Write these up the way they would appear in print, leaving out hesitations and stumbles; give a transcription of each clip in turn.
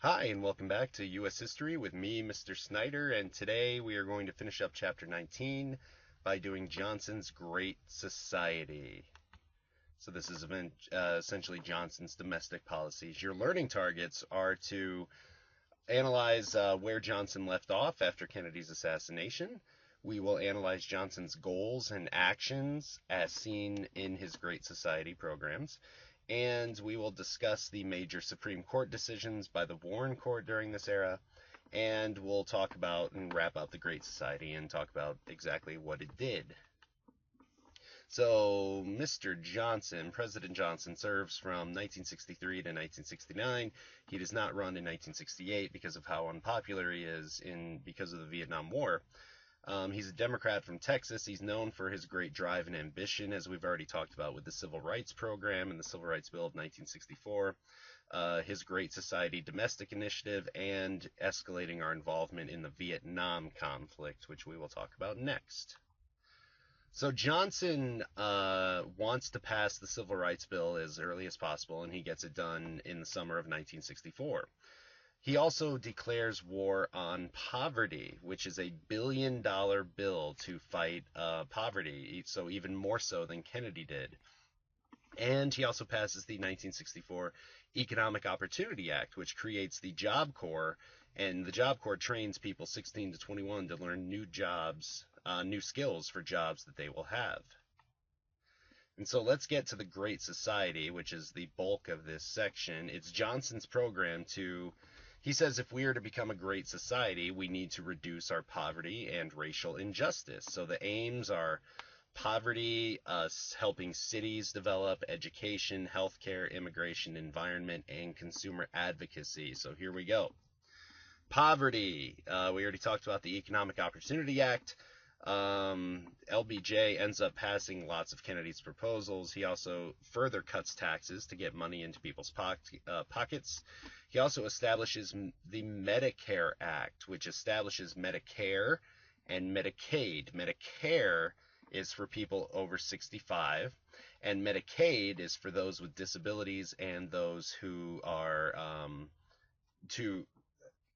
Hi, and welcome back to U.S. History with me, Mr. Snyder, and today we are going to finish up Chapter 19 by doing Johnson's Great Society. So this is essentially Johnson's domestic policies. Your learning targets are to analyze where Johnson left off after Kennedy's assassination. We will analyze Johnson's goals and actions as seen in his Great Society programs. And we will discuss the major Supreme Court decisions by the Warren Court during this era. And we'll talk about and wrap up the Great Society and talk about exactly what it did. So, Mr. Johnson, President Johnson, serves from 1963 to 1969. He does not run in 1968 because of how unpopular he is because of the Vietnam War. He's a Democrat from Texas. He's known for his great drive and ambition, as we've already talked about with the Civil Rights Program and the Civil Rights Bill of 1964, his Great Society domestic initiative, and escalating our involvement in the Vietnam conflict, which we will talk about next. So Johnson wants to pass the Civil Rights Bill as early as possible, and he gets it done in the summer of 1964. He also declares war on poverty, which is a $1 billion bill to fight poverty, so even more so than Kennedy did. And he also passes the 1964 Economic Opportunity Act, which creates the Job Corps, and the Job Corps trains people 16 to 21 to learn new jobs, new skills for jobs that they will have. And so let's get to the Great Society, which is the bulk of this section. It's Johnson's program he says if we are to become a great society, we need to reduce our poverty and racial injustice. So the aims are poverty, helping cities develop, education, healthcare, immigration, environment, and consumer advocacy. So here we go. Poverty. We already talked about the Economic Opportunity Act. LBJ ends up passing lots of Kennedy's proposals. He also further cuts taxes to get money into people's pockets. He also establishes the Medicare Act, which establishes Medicare and Medicaid. Medicare is for people over 65, and Medicaid is for those with disabilities and those who are too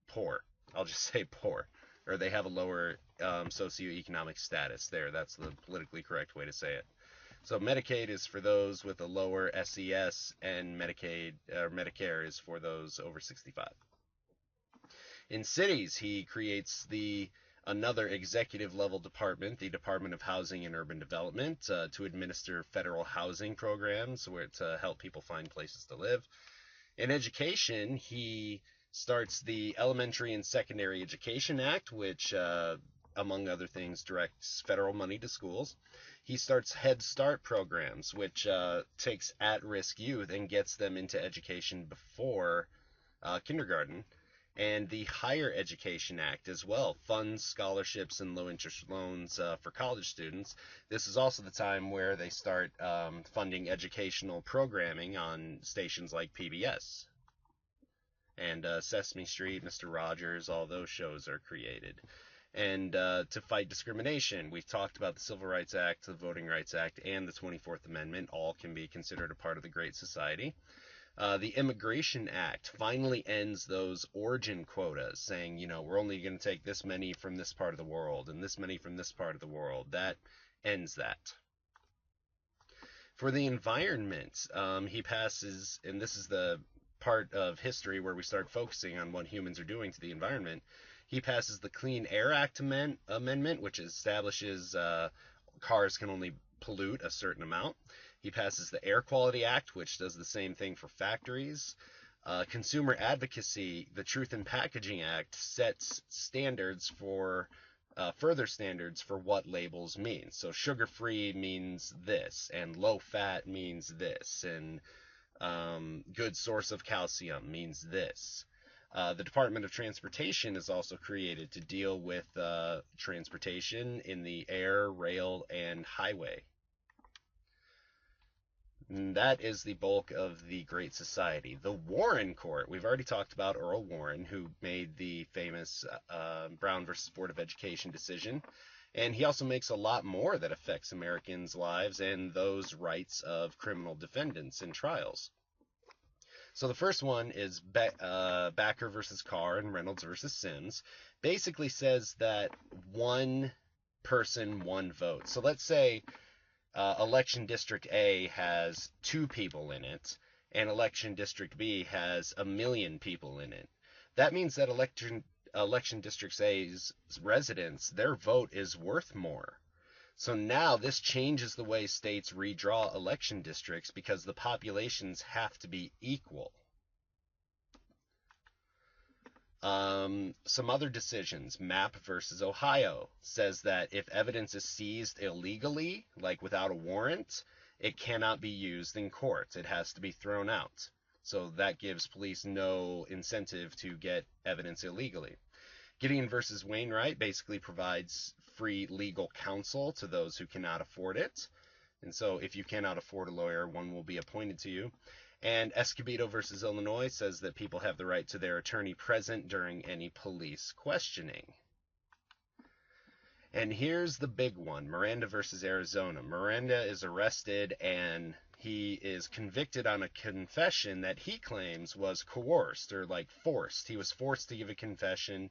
poor. I'll just say poor, or they have a lower socioeconomic status there. That's the politically correct way to say it. So Medicaid is for those with a lower SES, and Medicare is for those over 65. In cities, he creates another executive level department, the Department of Housing and Urban Development, to administer federal housing programs to help people find places to live. In education, he starts the Elementary and Secondary Education Act, which, among other things, directs federal money to schools. He starts Head Start programs, which takes at-risk youth and gets them into education before kindergarten. And the Higher Education Act as well funds scholarships and low-interest loans for college students. This is also the time where they start funding educational programming on stations like PBS. And Sesame Street, Mr. Rogers, all those shows are created. And to fight discrimination, we've talked about the Civil Rights Act, the Voting Rights Act, and the 24th Amendment. All can be considered a part of the Great Society. The Immigration Act finally ends those origin quotas, saying, we're only going to take this many from this part of the world and this many from this part of the world. That ends that. For the environment, he passes, and this is the part of history where we start focusing on what humans are doing to the environment. He passes the Clean Air Act amendment, which establishes cars can only pollute a certain amount. He passes the Air Quality Act, which does the same thing for factories. Consumer advocacy, the Truth in Packaging Act, sets standards for further standards for what labels mean. So sugar-free means this, and low-fat means this, and good source of calcium means this. The Department of Transportation is also created to deal with transportation in the air, rail, and highway. And that is the bulk of the Great Society. The Warren Court, we've already talked about Earl Warren, who made the famous Brown versus Board of Education decision. And he also makes a lot more that affects Americans' lives and those rights of criminal defendants in trials. So the first one is Backer versus Carr and Reynolds versus Sims. Basically says that one person, one vote. So let's say election district A has 2 people in it, and election district B has 1 million people in it. That means that election district A's residents, their vote is worth more. So now this changes the way states redraw election districts because the populations have to be equal. Some other decisions, Mapp versus Ohio, says that if evidence is seized illegally, like without a warrant, it cannot be used in court. It has to be thrown out. So that gives police no incentive to get evidence illegally. Gideon versus Wainwright basically provides free legal counsel to those who cannot afford it. And so if you cannot afford a lawyer, one will be appointed to you. And Escobedo versus Illinois says that people have the right to their attorney present during any police questioning. And here's the big one, Miranda versus Arizona. Miranda is arrested and he is convicted on a confession that he claims was coerced or like forced. He was forced to give a confession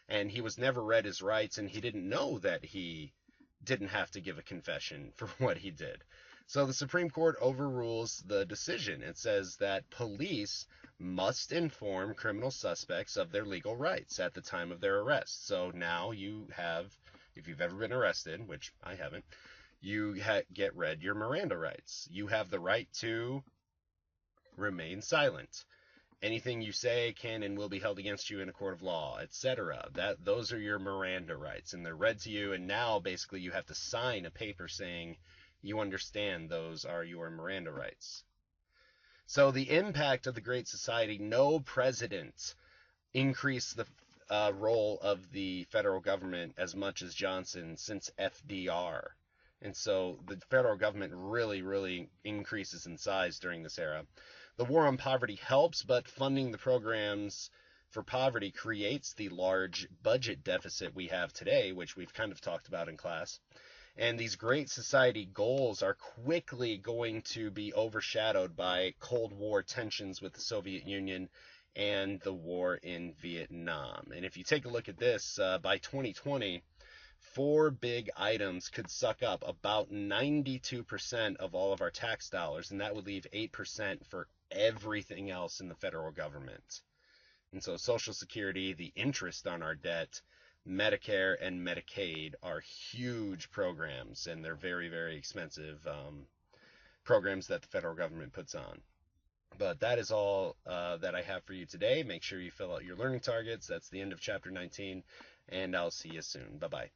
and he was never read his rights and he didn't know that he didn't have to give a confession for what he did. So the Supreme Court overrules the decision. It says that police must inform criminal suspects of their legal rights at the time of their arrest. So now you have, if you've ever been arrested, which I haven't, you get read your Miranda rights. You have the right to remain silent. Anything you say can and will be held against you in a court of law, etc. Those are your Miranda rights, and they're read to you. And now, basically, you have to sign a paper saying you understand those are your Miranda rights. So the impact of the Great Society: no president increased the role of the federal government as much as Johnson since FDR. And so the federal government really, really increases in size during this era. The war on poverty helps, but funding the programs for poverty creates the large budget deficit we have today, which we've kind of talked about in class. And these Great Society goals are quickly going to be overshadowed by Cold War tensions with the Soviet Union and the war in Vietnam. And if you take a look at this, by 2020, 4 big items could suck up about 92% of all of our tax dollars, and that would leave 8% for everything else in the federal government. And so Social Security, the interest on our debt, Medicare, and Medicaid are huge programs, and they're very, very expensive programs that the federal government puts on. But that is all that I have for you today. Make sure you fill out your learning targets. That's the end of Chapter 19, and I'll see you soon. Bye-bye.